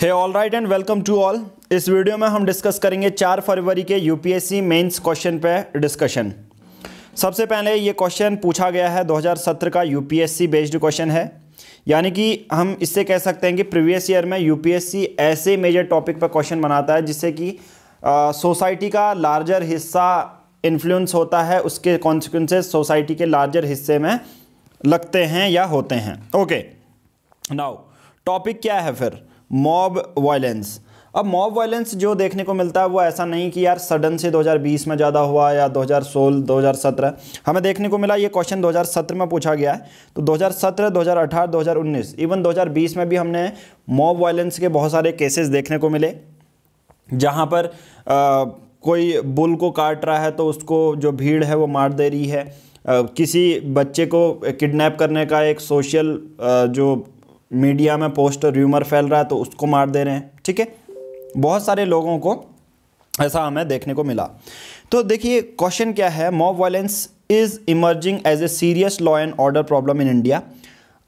Hey all right and welcome to all. इस video में हम डिस्कस करेंगे 4 फरवरी के यूपीएससी मेंस क्वेश्चन पे डिस्कशन। सबसे पहले ये क्वेश्चन पूछा गया है 2017 का यूपीएससी बेस्ड क्वेश्चन है, यानी कि हम इससे कह सकते हैं कि प्रीवियस ईयर में यूपीएससी ऐसे मेजर टॉपिक पर क्वेश्चन बनाता है जिससे कि सोसाइटी का लार्जर हिस्सा इन्फ्लुएंस होता है, उसके कॉन्सिक्वेंसेस सोसाइटी के लार्जर हिस्से में लगते हैं या होते हैं। ओके, नाउ टॉपिक क्या है फिर? Mob violence. अब मॉब वायलेंस जो देखने को मिलता है वो ऐसा नहीं कि यार सडन से 2020 में ज़्यादा हुआ या 2016 2017 हमें देखने को मिला। ये क्वेश्चन 2017 में पूछा गया है, तो 2017 2018 2019 इवन 2020 में भी हमने मॉब वायलेंस के बहुत सारे केसेस देखने को मिले, जहाँ पर कोई बुल को काट रहा है तो उसको जो भीड़ है वो मार दे रही है, किसी बच्चे को किडनैप करने का एक सोशल जो मीडिया में पोस्ट र्यूमर फैल रहा है तो उसको मार दे रहे हैं। ठीक है, बहुत सारे लोगों को ऐसा हमें देखने को मिला। तो देखिए क्वेश्चन क्या है, mob violence is emerging as a serious law and order problem in India.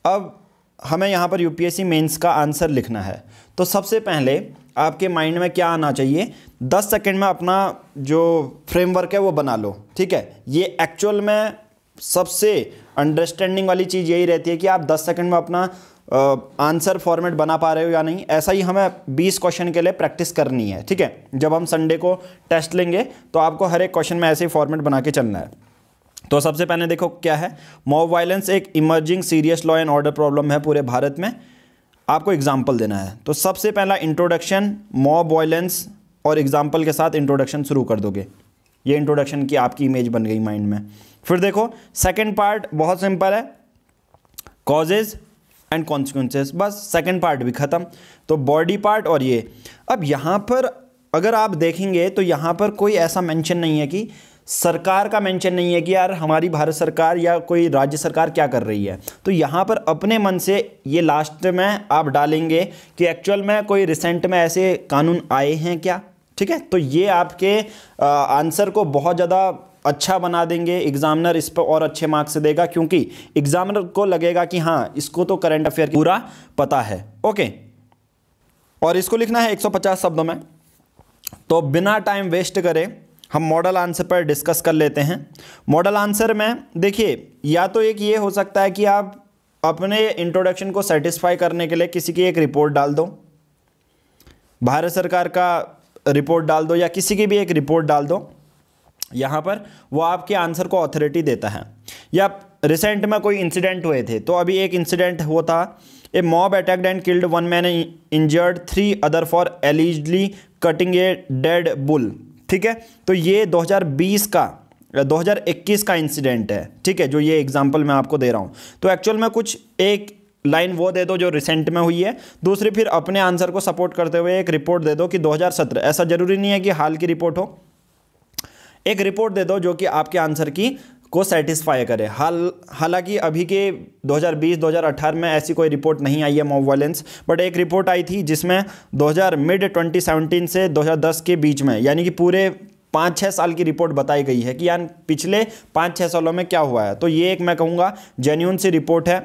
अब हमें यहाँ पर यूपीएससी मेंस का आंसर लिखना है, तो सबसे पहले आपके माइंड में क्या आना चाहिए? 10 सेकंड में अपना जो फ्रेमवर्क है वो बना लो। ठीक है, ये एक्चुअल में सबसे अंडरस्टैंडिंग वाली चीज़ यही रहती है कि आप 10 सेकंड में अपना आंसर फॉर्मेट बना पा रहे हो या नहीं। ऐसा ही हमें 20 क्वेश्चन के लिए प्रैक्टिस करनी है। ठीक है, जब हम संडे को टेस्ट लेंगे तो आपको हर एक क्वेश्चन में ऐसे ही फॉर्मेट बना के चलना है। तो सबसे पहले देखो क्या है, मॉब वायलेंस एक emerging serious law and order problem है पूरे भारत में। आपको एग्जाम्पल देना है, तो सबसे पहला इंट्रोडक्शन मॉब वायलेंस और एग्जाम्पल के साथ इंट्रोडक्शन शुरू कर दोगे। ये इंट्रोडक्शन की आपकी इमेज बन गई माइंड में। फिर देखो सेकेंड पार्ट बहुत सिंपल है, कॉजेज एंड कॉन्सिक्वेंसेस, बस सेकंड पार्ट भी ख़त्म। तो बॉडी पार्ट और ये। अब यहाँ पर अगर आप देखेंगे तो यहाँ पर कोई ऐसा मेंशन नहीं है कि सरकार का मेंशन नहीं है कि यार हमारी भारत सरकार या कोई राज्य सरकार क्या कर रही है। तो यहाँ पर अपने मन से ये लास्ट में आप डालेंगे कि एक्चुअल में कोई रिसेंट में ऐसे कानून आए हैं क्या। ठीक है, तो ये आपके आंसर को बहुत ज़्यादा अच्छा बना देंगे। एग्जामिनर इस पर और अच्छे मार्क्स से देगा, क्योंकि एग्जामिनर को लगेगा कि हाँ इसको तो करंट अफेयर पूरा पता है। ओके, और इसको लिखना है 150 शब्दों में। तो बिना टाइम वेस्ट करे हम मॉडल आंसर पर डिस्कस कर लेते हैं। मॉडल आंसर में देखिए, या तो एक ये हो सकता है कि आप अपने इंट्रोडक्शन को सेटिस्फाई करने के लिए किसी की एक रिपोर्ट डाल दो, भारत सरकार का रिपोर्ट डाल दो या किसी की भी एक रिपोर्ट डाल दो। यहाँ पर वो आपके आंसर को अथॉरिटी देता है। या रिसेंट में कोई इंसिडेंट हुए थे, तो अभी एक इंसिडेंट हुआ था, a mob attacked and killed 1 man injured 3 other for allegedly cutting a dead bull. ठीक है, तो ये 2021 का इंसिडेंट है। ठीक है, जो ये एग्जाम्पल मैं आपको दे रहा हूँ। तो एक्चुअल में कुछ एक लाइन वो दे दो जो रिसेंट में हुई है, दूसरी फिर अपने आंसर को सपोर्ट करते हुए एक रिपोर्ट दे दो कि 2017, ऐसा जरूरी नहीं है कि हाल की रिपोर्ट हो, एक रिपोर्ट दे दो जो कि आपके आंसर की को सेटिस्फाई करे। हालांकि अभी के 2020 2018 में ऐसी कोई रिपोर्ट नहीं आई है मॉब वायलेंस, बट एक रिपोर्ट आई थी जिसमें मिड 2017 से 2010 के बीच में, यानी कि पूरे 5-6 साल की रिपोर्ट बताई गई है कि यानी पिछले 5-6 सालों में क्या हुआ है। तो ये एक मैं कहूँगा जेन्युइन सी रिपोर्ट है,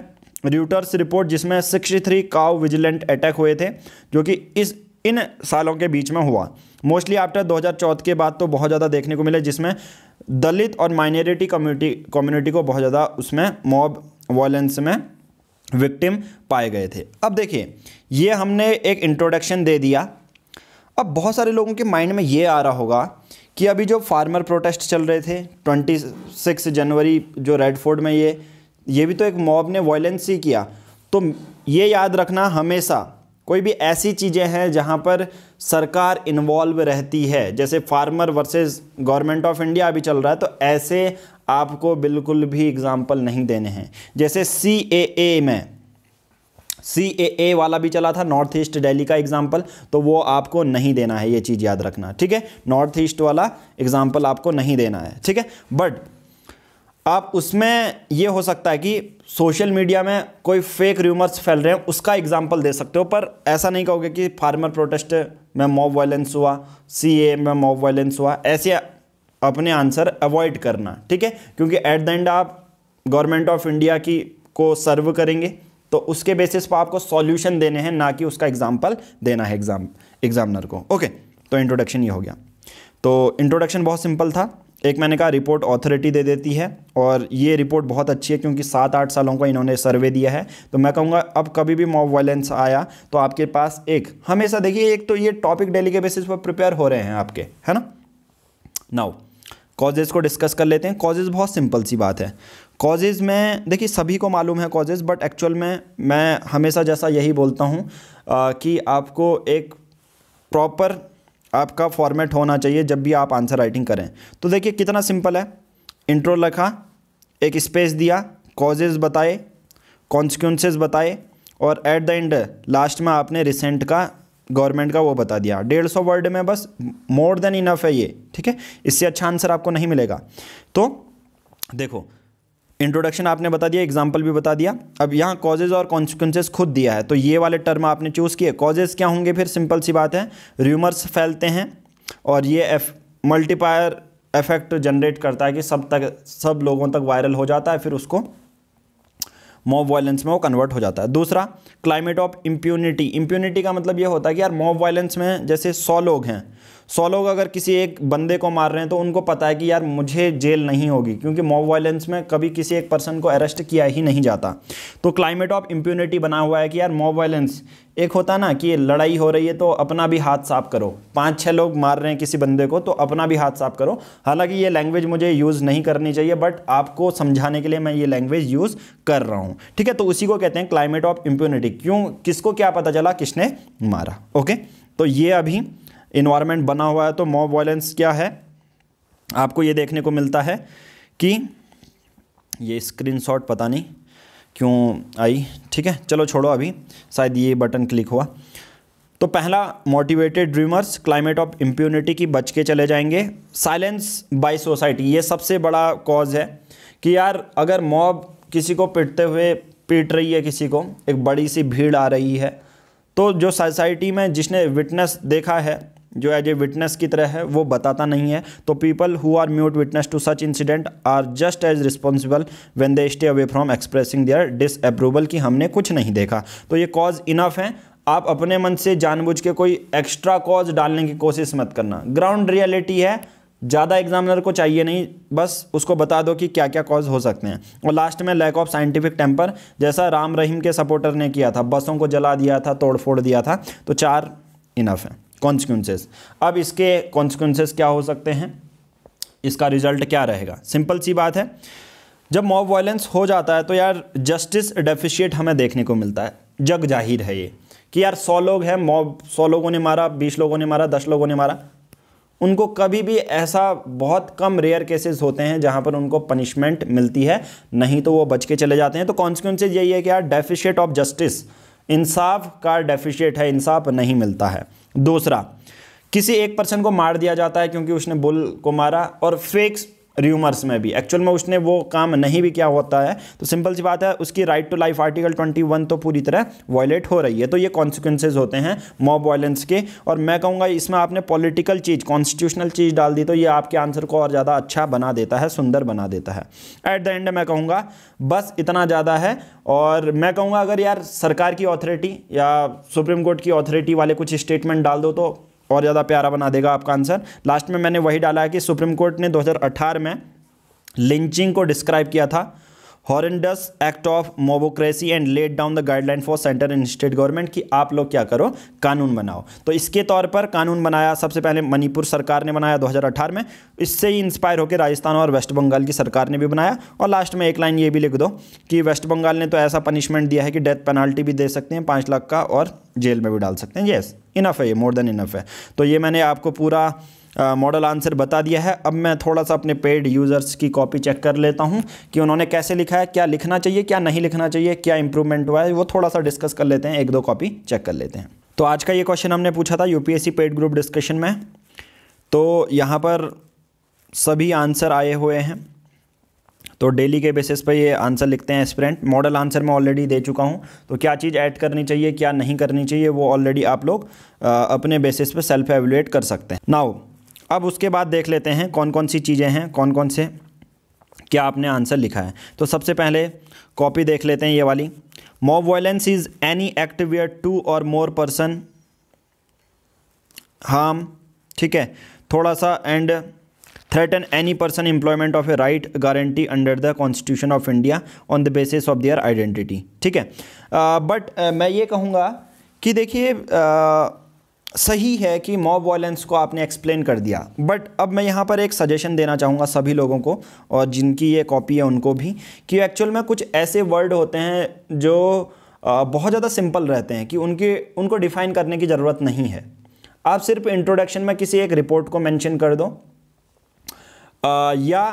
र्यूटर्स रिपोर्ट, जिसमें 63 काउ विजिलेंट अटैक हुए थे जो कि इन सालों के बीच में हुआ। मोस्टली आफ्टर 2014 के बाद तो बहुत ज़्यादा देखने को मिले, जिसमें दलित और माइनॉरिटी कम्युनिटी को बहुत ज़्यादा उसमें मॉब वायलेंस में विक्टिम पाए गए थे। अब देखिए, ये हमने एक इंट्रोडक्शन दे दिया। अब बहुत सारे लोगों के माइंड में ये आ रहा होगा कि अभी जो फार्मर प्रोटेस्ट चल रहे थे 26 जनवरी जो रेड फोर्ट में, ये भी तो एक मॉब ने वायलेंस ही किया। तो ये याद रखना, हमेशा कोई भी ऐसी चीज़ें हैं जहां पर सरकार इन्वॉल्व रहती है, जैसे farmer versus government of India अभी चल रहा है, तो ऐसे आपको बिल्कुल भी एग्जाम्पल नहीं देने हैं। जैसे CAA में CAA वाला भी चला था, नॉर्थ ईस्ट दिल्ली का एग्जाम्पल, तो वो आपको नहीं देना है, ये चीज़ याद रखना। ठीक है, नॉर्थ ईस्ट वाला एग्जाम्पल आपको नहीं देना है। ठीक है, बट आप उसमें ये हो सकता है कि सोशल मीडिया में कोई फेक र्यूमर्स फैल रहे हैं, उसका एग्जाम्पल दे सकते हो, पर ऐसा नहीं कहोगे कि फार्मर प्रोटेस्ट में मॉब वायलेंस हुआ, CAA में मॉब वायलेंस हुआ। ऐसे अपने आंसर अवॉइड करना। ठीक है, क्योंकि एट द एंड आप गवर्नमेंट ऑफ इंडिया की को सर्व करेंगे। तो उसके बेसिस पर आपको सॉल्यूशन देने हैं, ना कि उसका एग्जाम्पल देना है एग्जामिनर को। ओके, तो इंट्रोडक्शन ये हो गया। तो इंट्रोडक्शन बहुत सिंपल था। एक मैंने कहा रिपोर्ट ऑथोरिटी दे देती है, और ये रिपोर्ट बहुत अच्छी है क्योंकि 7-8 सालों का इन्होंने सर्वे दिया है। तो मैं कहूँगा अब कभी भी मॉब वायलेंस आया तो आपके पास एक हमेशा देखिए, एक तो ये टॉपिक डेली के बेसिस पर प्रिपेयर हो रहे हैं आपके, है ना। नाउ कॉजेज़ को डिस्कस कर लेते हैं। कॉजेज़ बहुत सिंपल सी बात है। कॉजेज़ में देखिए सभी को मालूम है कॉजेज़, बट एक्चुअल में मैं हमेशा जैसा यही बोलता हूँ कि आपको एक प्रॉपर आपका फॉर्मेट होना चाहिए जब भी आप आंसर राइटिंग करें। तो देखिए कितना सिंपल है। इंट्रो लिखा, एक स्पेस दिया, कॉजेज़ बताए, कॉन्सिक्वेंसेस बताए, और एट द एंड लास्ट में आपने रिसेंट का गवर्नमेंट का वो बता दिया। 150 वर्ड में बस मोर देन इनफ है ये, ठीक है। इससे अच्छा आंसर आपको नहीं मिलेगा। तो देखो इंट्रोडक्शन आपने बता दिया, एग्जाम्पल भी बता दिया। अब यहाँ कॉजेज़ और कॉन्सिक्वेंसेस खुद दिया है, तो ये वाले टर्म आपने चूज़ किए। कॉजेज़ क्या होंगे फिर, सिंपल सी बात है, र्यूमर्स फैलते हैं और ये मल्टीप्लायर इफेक्ट जनरेट करता है कि सब लोगों तक वायरल हो जाता है, फिर उसको मॉब वायलेंस में वो कन्वर्ट हो जाता है। दूसरा क्लाइमेट ऑफ इम्प्यूनिटी। इम्प्यूनिटी का मतलब ये होता है कि यार मॉब वायलेंस में जैसे 100 लोग हैं, 100 लोग अगर किसी एक बंदे को मार रहे हैं तो उनको पता है कि यार मुझे जेल नहीं होगी, क्योंकि मॉब वायलेंस में कभी किसी एक पर्सन को अरेस्ट किया ही नहीं जाता। तो क्लाइमेट ऑफ इम्प्यूनिटी बना हुआ है कि यार मॉब वायलेंस एक होता है ना कि लड़ाई हो रही है तो अपना भी हाथ साफ करो, 5-6 लोग मार रहे हैं किसी बंदे को तो अपना भी हाथ साफ करो। हालांकि ये लैंग्वेज मुझे यूज़ नहीं करनी चाहिए, बट आपको समझाने के लिए मैं ये लैंग्वेज यूज़ कर रहा हूँ, ठीक है। तो उसी को कहते हैं क्लाइमेट ऑफ इम्प्यूनिटी। क्यों, किसको क्या पता चला किसने मारा। ओके, तो ये अभी इन्वायरमेंट बना हुआ है। तो मॉब वायलेंस क्या है, आपको ये देखने को मिलता है कि ये स्क्रीनशॉट पता नहीं क्यों आई, ठीक है, चलो छोड़ो, अभी शायद ये बटन क्लिक हुआ। तो पहला motivated dreamers, climate of impunity की बच के चले जाएंगे। साइलेंस बाय सोसाइटी, ये सबसे बड़ा कॉज है कि यार अगर मॉब किसी को पीट रही है, किसी को एक बड़ी सी भीड़ आ रही है, तो जो सोसाइटी में जिसने विटनेस देखा है, जो एज ए विटनेस की तरह है, वो बताता नहीं है। तो people who are mute witness to such incident are just as responsible when they stay away from expressing their disapproval, कि हमने कुछ नहीं देखा। तो ये कॉज इनफ है। आप अपने मन से जानबूझ के कोई एक्स्ट्रा कॉज डालने की कोशिश मत करना। ग्राउंड रियलिटी है, ज़्यादा एग्जामिनर को चाहिए नहीं, बस उसको बता दो कि क्या क्या कॉज हो सकते हैं। और लास्ट में लैक ऑफ साइंटिफिक टेम्पर, जैसा राम रहीम के सपोर्टर ने किया था, बसों को जला दिया था, तोड़ फोड़ दिया था। तो 4 इनफ है। कॉन्सिक्वेंसेस, अब इसके कॉन्सिक्वेंसेस क्या हो सकते हैं, इसका रिजल्ट क्या रहेगा। सिंपल सी बात है, जब मॉब वायलेंस हो जाता है तो यार जस्टिस डेफिशिएट हमें देखने को मिलता है। जग जाहिर है ये कि यार 100 लोग हैं, मॉब 100 लोगों ने मारा, 20 लोगों ने मारा, 10 लोगों ने मारा, उनको कभी भी ऐसा बहुत कम रेयर केसेस होते हैं जहां पर उनको पनिशमेंट मिलती है, नहीं तो वो बच के चले जाते हैं। तो कॉन्सिक्वेंसेज यही है कि यार डेफिशिएट ऑफ जस्टिस, इंसाफ का डेफिशिएट है, इंसाफ नहीं मिलता है। दूसरा, किसी एक पर्सन को मार दिया जाता है क्योंकि उसने बुल को मारा, और फेक्स र्यूमर्स में भी एक्चुअल में उसने वो काम नहीं भी किया होता है। तो सिंपल सी बात है, उसकी राइट टू लाइफ आर्टिकल 21 तो पूरी तरह वायलेट हो रही है। तो ये कॉन्सिक्वेंसेज होते हैं मॉब वायलेंस के। और मैं कहूँगा इसमें आपने पॉलिटिकल चीज़, कॉन्स्टिट्यूशनल चीज़ डाल दी तो ये आपके आंसर को और ज़्यादा अच्छा बना देता है, सुंदर बना देता है। एट द एंड मैं कहूँगा बस इतना ज़्यादा है। और मैं कहूँगा अगर यार सरकार की अथॉरिटी या सुप्रीम कोर्ट की अथॉरिटी वाले कुछ स्टेटमेंट डाल दो तो और ज़्यादा प्यारा बना देगा आपका आंसर। लास्ट में मैंने वही डाला है कि सुप्रीम कोर्ट ने 2018 में लिंचिंग को डिस्क्राइब किया था horrendous act of mobocracy and laid down the guideline for centre and state government, कि आप लोग क्या करो, कानून बनाओ। तो इसके तौर पर कानून बनाया सबसे पहले मणिपुर सरकार ने बनाया 2018 में। इससे ही इंस्पायर होकर राजस्थान और वेस्ट बंगाल की सरकार ने भी बनाया। और लास्ट में एक लाइन ये भी लिख दो कि वेस्ट बंगाल ने तो ऐसा पनिशमेंट दिया है कि डेथ पेनाल्टी भी दे सकते हैं 5 लाख का, और जेल में भी डाल सकते हैं। येस, इनफ है, ये मोर देन इनफ है। तो ये मैंने आपको पूरा मॉडल आंसर बता दिया है। अब मैं थोड़ा सा अपने पेड यूज़र्स की कॉपी चेक कर लेता हूं कि उन्होंने कैसे लिखा है, क्या लिखना चाहिए, क्या नहीं लिखना चाहिए, क्या इंप्रूवमेंट हुआ है, वो थोड़ा सा डिस्कस कर लेते हैं, 1-2 कॉपी चेक कर लेते हैं। तो आज का ये क्वेश्चन हमने पूछा था यूपीएससी पेड ग्रुप डिस्कशन में। तो यहाँ पर सभी आंसर आए हुए हैं, तो डेली के बेसिस पर ये आंसर लिखते हैं एस्पिरेंट। मॉडल आंसर मैं ऑलरेडी दे चुका हूँ, तो क्या चीज़ ऐड करनी चाहिए, क्या नहीं करनी चाहिए, वो ऑलरेडी आप लोग अपने बेसिस पे सेल्फ एवेल्युएट कर सकते हैं। नाउ अब उसके बाद देख लेते हैं कौन कौन सी चीज़ें हैं, कौन कौन से क्या आपने आंसर लिखा है। तो सबसे पहले कॉपी देख लेते हैं ये वाली। Mob violence is any act where 2 और मोर पर्सन हार्म, ठीक है, थोड़ा सा, and threaten any person employment of a right guarantee under the constitution of India on the basis of their identity, ठीक है। बट मैं ये कहूँगा कि देखिए सही है कि मॉब वायलेंस को आपने एक्सप्लेन कर दिया, बट अब मैं यहाँ पर एक सजेशन देना चाहूँगा सभी लोगों को, और जिनकी ये कॉपी है उनको भी, कि एक्चुअल में कुछ ऐसे वर्ड होते हैं जो बहुत ज़्यादा सिंपल रहते हैं कि उनको डिफ़ाइन करने की ज़रूरत नहीं है। आप सिर्फ इंट्रोडक्शन में किसी एक रिपोर्ट को मेंशन कर दो, या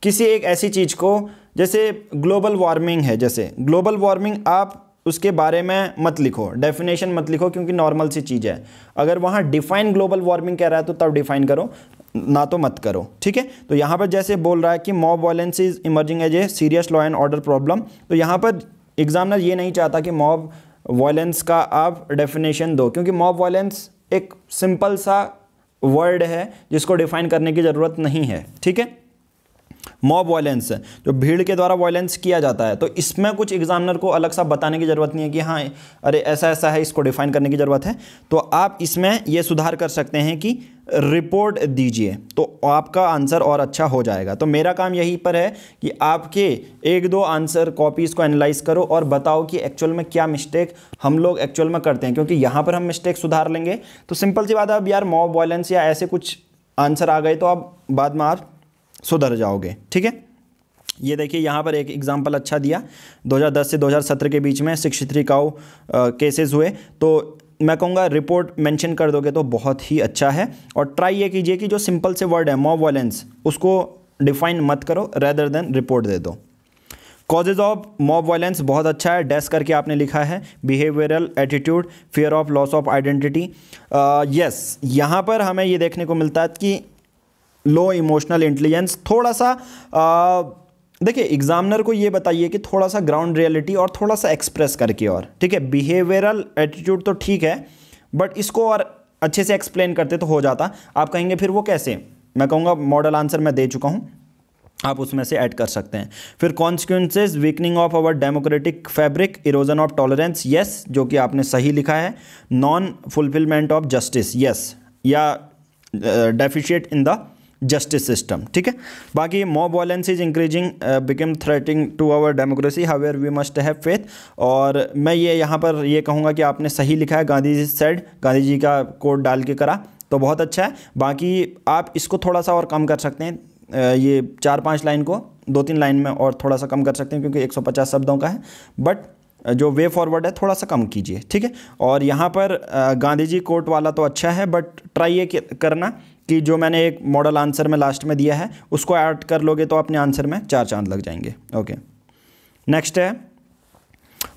किसी एक ऐसी चीज़ को, जैसे ग्लोबल वार्मिंग है, जैसे ग्लोबल वार्मिंग आप उसके बारे में मत लिखो, डेफिनेशन मत लिखो, क्योंकि नॉर्मल सी चीज़ है। अगर वहाँ डिफाइन ग्लोबल वार्मिंग कह रहा है तो तब डिफाइन करो, ना तो मत करो, ठीक है। तो यहाँ पर जैसे बोल रहा है कि mob violence is emerging as a serious law and order problem, तो यहाँ पर एग्जामिनर ये नहीं चाहता कि मॉब वायलेंस का आप डेफिनेशन दो, क्योंकि मॉब वायलेंस एक सिंपल सा वर्ड है जिसको डिफाइन करने की ज़रूरत नहीं है, ठीक है। मॉब वायलेंस जो भीड़ के द्वारा वायलेंस किया जाता है, तो इसमें कुछ एग्जामिनर को अलग सा बताने की ज़रूरत नहीं है कि हाँ अरे ऐसा ऐसा है, इसको डिफाइन करने की ज़रूरत है। तो आप इसमें ये सुधार कर सकते हैं कि रिपोर्ट दीजिए, तो आपका आंसर और अच्छा हो जाएगा। तो मेरा काम यहीं पर है कि आपके 1-2 आंसर कॉपीज़ को एनालाइज करो और बताओ कि एक्चुअल में क्या मिस्टेक हम लोग एक्चुअल में करते हैं, क्योंकि यहाँ पर हम मिस्टेक सुधार लेंगे तो सिंपल सी बात है, अब यार मॉब वायलेंस या ऐसे कुछ आंसर आ गए तो आप बाद में आप सुधर जाओगे, ठीक है। ये देखिए यहाँ पर एक एग्जांपल अच्छा दिया, 2010 से 2017 के बीच में 63 काऊ केसेस हुए, तो मैं कहूँगा रिपोर्ट मेंशन कर दोगे तो बहुत ही अच्छा है। और ट्राई ये कीजिए कि जो सिंपल से वर्ड है मॉब वायलेंस, उसको डिफाइन मत करो, रेदर देन रिपोर्ट दे दो। कॉजेज ऑफ मॉब वायलेंस बहुत अच्छा है, डैश करके आपने लिखा है, behavioural attitude, fear of loss of identity. Yes, यहाँ पर हमें ये देखने को मिलता है कि लो इमोशनल इंटेलिजेंस, थोड़ा सा देखिए एग्जामिनर को ये बताइए कि थोड़ा सा ग्राउंड रियलिटी और थोड़ा सा एक्सप्रेस करके, और ठीक है। बिहेवियरल एटीट्यूड तो ठीक है, बट इसको और अच्छे से एक्सप्लेन करते तो हो जाता। आप कहेंगे फिर वो कैसे, मैं कहूँगा मॉडल आंसर मैं दे चुका हूँ, आप उसमें से ऐड कर सकते हैं। फिर consequences, weakening of our democratic fabric, erosion of tolerance, yes, जो कि आपने सही लिखा है। Non fulfilment of justice, yes, या deficient in the justice system, ठीक है। बाकी mob violence is increasing become threatening to our democracy, however we must have faith. और मैं ये यहाँ पर ये कहूँगा कि आपने सही लिखा है, गांधी जी सेड, गांधी जी का कोड डाल के करा तो बहुत अच्छा है। बाकी आप इसको थोड़ा सा और कम कर सकते हैं, ये 4-5 लाइन को 2-3 लाइन में और थोड़ा सा कम कर सकते हैं, क्योंकि 150 शब्दों का है, बट जो वे फॉरवर्ड है थोड़ा सा कम कीजिए, ठीक है। और यहाँ पर गांधी जी कोट वाला तो अच्छा है, बट ट्राई ये करना कि जो मैंने एक मॉडल आंसर में लास्ट में दिया है उसको ऐड कर लोगे तो अपने आंसर में 4 चांद लग जाएंगे। ओके, नेक्स्ट है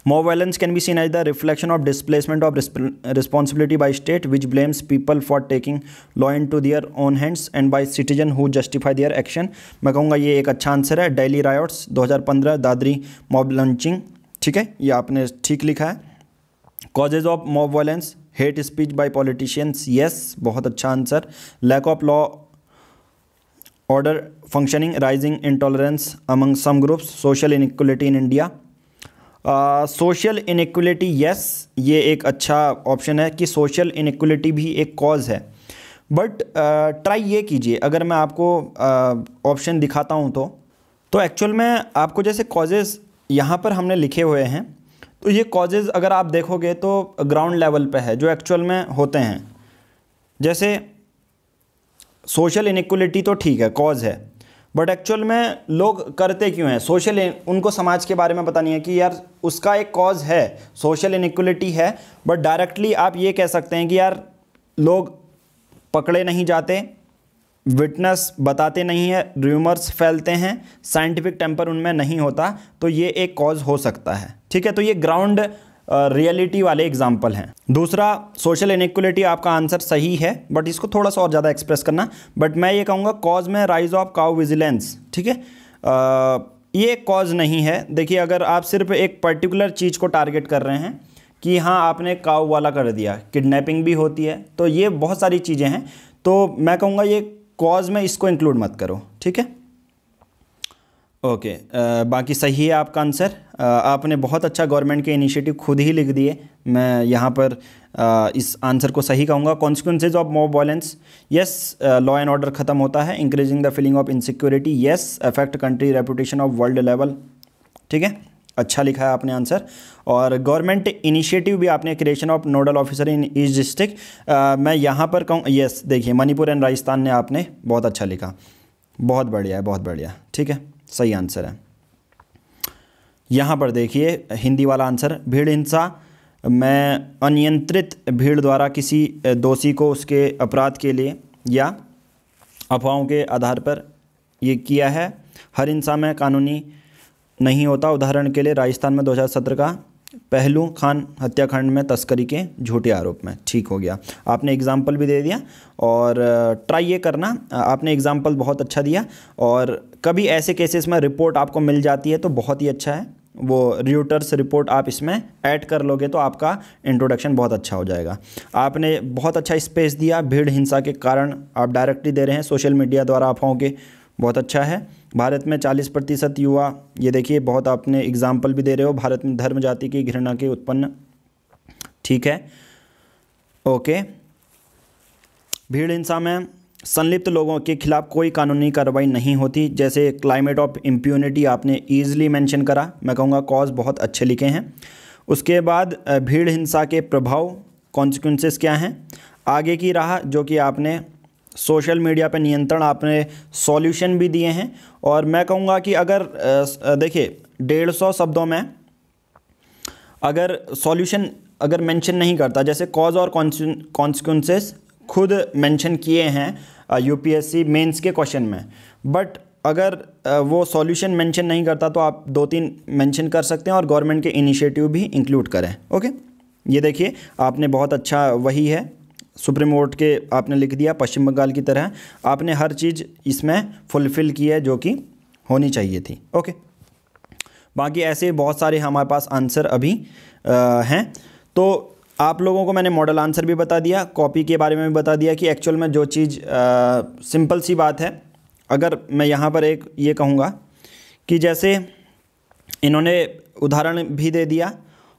mob violence can be seen as the reflection of displacement of responsibility by state which blames people for taking law in to their own hands and by citizen who justify their action. मैं कहूँगा ये एक अच्छा answer है। Delhi riots 2015, Dadri mob lynching, ठीक है, ये आपने ठीक लिखा है। Causes of mob violence, hate speech by politicians, yes, बहुत अच्छा answer. Lack of law order functioning, rising intolerance among some groups, social inequality in India. Social inequality, yes, ये एक अच्छा ऑप्शन है कि सोशल इनइक्वलिटी भी एक कॉज है, बट ट्राई ये कीजिए, अगर मैं आपको ऑप्शन दिखाता हूँ तो एक्चुअल में आपको जैसे कॉजेज़ यहाँ पर हमने लिखे हुए हैं, तो ये कॉजेज़ अगर आप देखोगे तो ग्राउंड लेवल पे है जो एक्चुअल में होते हैं। जैसे सोशल इनइक्वलिटी तो ठीक है, कॉज है, बट एक्चुअल में लोग करते क्यों हैं सोशल, उनको समाज के बारे में पता नहीं है कि यार उसका एक कॉज है, सोशल इनइक्वलिटी है, बट डायरेक्टली आप ये कह सकते हैं कि यार लोग पकड़े नहीं जाते, विटनेस बताते नहीं है, र्यूमर्स फैलते हैं, साइंटिफिक टेम्पर उनमें नहीं होता, तो ये एक कॉज हो सकता है, ठीक है। तो ये ग्राउंड रियलिटी वाले एग्जाम्पल हैं। दूसरा, सोशल इनइक्वलिटी आपका आंसर सही है, बट इसको थोड़ा सा और ज़्यादा एक्सप्रेस करना, बट मैं ये कहूँगा कॉज में राइज ऑफ काउ विजिलेंस, ठीक है, ये कॉज नहीं है। देखिए अगर आप सिर्फ एक पर्टिकुलर चीज़ को टारगेट कर रहे हैं कि हाँ आपने काउ वाला कर दिया, किडनैपिंग भी होती है, तो ये बहुत सारी चीज़ें हैं, तो मैं कहूँगा ये कॉज में इसको इंक्लूड मत करो, ठीक है। ओके, बाकी सही है आपका आंसर। आपने बहुत अच्छा गवर्नमेंट के इनिशिएटिव खुद ही लिख दिए। मैं यहाँ पर इस आंसर को सही कहूँगा। Consequences of mob violence, yes law and order ख़त्म होता है। Increasing the feeling of insecurity, yes affect country reputation of world level. ठीक है, अच्छा लिखा है आपने आंसर। और गवर्नमेंट इनिशिएटिव भी आपने, creation of nodal officer in each district, मैं यहाँ पर कहूँ यस। देखिए मणिपुर एंड राजस्थान ने आपने बहुत अच्छा लिखा, बहुत बढ़िया है, बहुत बढ़िया। ठीक है, सही आंसर है। यहाँ पर देखिए हिंदी वाला आंसर, भीड़ हिंसा में अनियंत्रित भीड़ द्वारा किसी दोषी को उसके अपराध के लिए या अफवाहों के आधार पर ये किया है। हर हिंसा में कानूनी नहीं होता। उदाहरण के लिए राजस्थान में 2017 का पहलू खान हत्याकांड में तस्करी के झूठे आरोप में। ठीक हो गया, आपने एग्जाम्पल भी दे दिया और ट्राई ये करना, आपने एग्जाम्पल बहुत अच्छा दिया। और कभी ऐसे केसेस में रिपोर्ट आपको मिल जाती है तो बहुत ही अच्छा है, वो रॉयटर्स रिपोर्ट आप इसमें ऐड कर लोगे तो आपका इंट्रोडक्शन बहुत अच्छा हो जाएगा। आपने बहुत अच्छा स्पेस दिया। भीड़ हिंसा के कारण आप डायरेक्टली दे रहे हैं सोशल मीडिया द्वारा अफवाहों के, बहुत अच्छा है। भारत में 40% युवा, ये देखिए बहुत आपने एग्जाम्पल भी दे रहे हो। भारत में धर्म जाति की घृणा के उत्पन्न, ठीक है, ओके। भीड़ हिंसा में संलिप्त लोगों के खिलाफ कोई कानूनी कार्रवाई नहीं होती। जैसे क्लाइमेट ऑफ इम्प्यूनिटी आपने ईजिली मेंशन करा, मैं कहूँगा कॉज बहुत अच्छे लिखे हैं। उसके बाद भीड़ हिंसा के प्रभाव, कॉन्सिक्वेंसेस क्या हैं। आगे की राह, जो कि आपने सोशल मीडिया पे नियंत्रण, आपने सॉल्यूशन भी दिए हैं। और मैं कहूँगा कि अगर देखिए 150 शब्दों में अगर सॉल्यूशन अगर मेंशन नहीं करता, जैसे कॉज और कॉन्सिक्वेंसेस खुद मेंशन किए हैं यूपीएससी मेंस के क्वेश्चन में, बट अगर वो सॉल्यूशन मेंशन नहीं करता तो आप 2-3 मेंशन कर सकते हैं और गवर्नमेंट के इनिशिएटिव भी इंक्लूड करें। ओके, ये देखिए आपने बहुत अच्छा, वही है सुप्रीम कोर्ट के आपने लिख दिया पश्चिम बंगाल की तरह। आपने हर चीज़ इसमें फुलफ़िल की है जो कि होनी चाहिए थी। ओके, बाकी ऐसे बहुत सारे हमारे पास आंसर अभी हैं। तो आप लोगों को मैंने मॉडल आंसर भी बता दिया, कॉपी के बारे में भी बता दिया कि एक्चुअल में जो चीज़ सिंपल सी बात है। अगर मैं यहाँ पर एक ये कहूँगा कि जैसे इन्होंने उदाहरण भी दे दिया,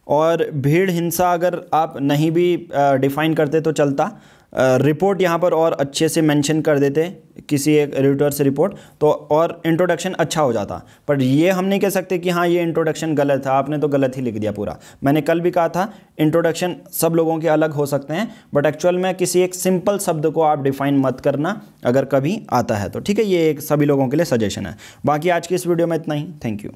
और भीड़ हिंसा अगर आप नहीं भी डिफ़ाइन करते तो चलता, रिपोर्ट यहाँ पर और अच्छे से मेंशन कर देते किसी एक रॉयटर्स रिपोर्ट, तो और इंट्रोडक्शन अच्छा हो जाता। पर ये हम नहीं कह सकते कि हाँ ये इंट्रोडक्शन गलत था, आपने तो गलत ही लिख दिया पूरा। मैंने कल भी कहा था इंट्रोडक्शन सब लोगों के अलग हो सकते हैं, बट एक्चुअल में किसी एक सिंपल शब्द को आप डिफ़ाइन मत करना अगर कभी आता है तो। ठीक है, ये एक सभी लोगों के लिए सजेशन है। बाकी आज की इस वीडियो में इतना ही। Thank you.